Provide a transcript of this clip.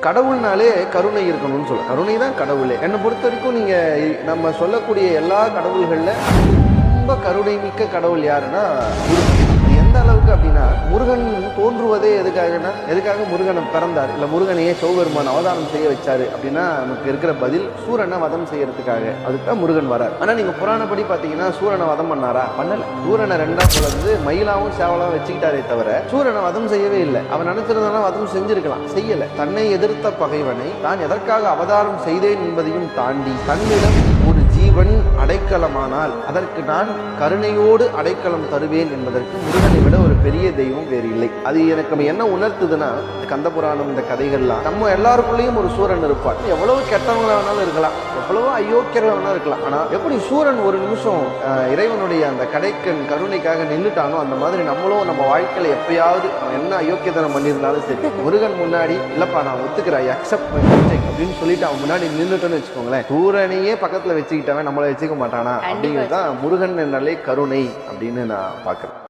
கடவுள்னாலே கருணை இருக்கணும்னு சொல்ல, கருணை தான் கடவுளே. என்னை பொறுத்த வரைக்கும் நீங்க நம்ம சொல்லக்கூடிய எல்லா கடவுள்கள்ல ரொம்ப கருணை மிக்க கடவுள் யாருன்னா முருகன். எந்த அளவுக்கு அப்படின்னா, முருகன் தோன்றுவதே எதுக்காக முருகனை பிறந்தார், இல்ல முருகனையே சிவபெருமான் அவதாரம் செய்ய வச்சாரு அப்படின்னா நமக்கு இருக்கிற பதில் சூரனை வதம் செய்யறதுக்காக. அதுக்குதான் முருகன் வரார். ஆனா நீங்க புராணப்படி பாத்தீங்கன்னா சூரனை வதம் பண்ணாரா? பண்ணல. சூரனை ரெண்டா பிளந்து மயிலாவும் சேவலாவும் வச்சுக்கிட்டாரே தவிர சூரனை வதம் செய்யவே இல்லை. அவன் நினைச்சிருந்தா வதம் செஞ்சிருக்கலாம், செய்யல. தன்னை எதிர்த்த பகைவனை தான் எதற்காக அவதாரம் செய்தேன் என்பதையும் தாண்டி தன்னிடம் ஒரு ஜீவன் அடைக்கலமானால் அதற்கு நான் கருணையோடு அடைக்கலம் தருவேன் என்பதற்கு முருகனை விட ஒரு பெரிய தெய்வம் வேறு இல்லை. அது எனக்கு என்ன உணர்த்துதுன்னா, கந்த புராணம் இந்த கதைகள்லாம் நம்ம எல்லாருக்குள்ளேயும் ஒரு சூரன் இருப்பார். எவ்வளவு கெட்டவங்களா வேணாலும் இருக்கலாம், எவ்வளவோ அயோக்கியர்களா வேணாலும் இருக்கலாம். ஆனா எப்படி சூரன் ஒரு நிமிஷம் இறைவனுடைய அந்த கடைக்கன் கருணைக்காக நின்றுட்டானோ, அந்த மாதிரி நம்மளும் நம்ம வாழ்க்கையில எப்பயாவது என்ன அயோக்கியத்தனம் பண்ணியிருந்தாலும் சரி, முருகன் முன்னாடி இல்லப்பா நான் ஒத்துக்கிறேன், அக்செப்ட் அப்படின்னு சொல்லிட்டு அவன் முன்னாடி நின்றுட்டோன்னு வச்சுக்கோங்களேன், சூரனையே பக்கத்துல வச்சுக்கிட்டவன் நம்மளை வச்சுக்க மாட்டானா அப்படிங்கிறது தான் முருகன் என்னாலே கருணை அப்படின்னு நான் பார்க்கிறேன்.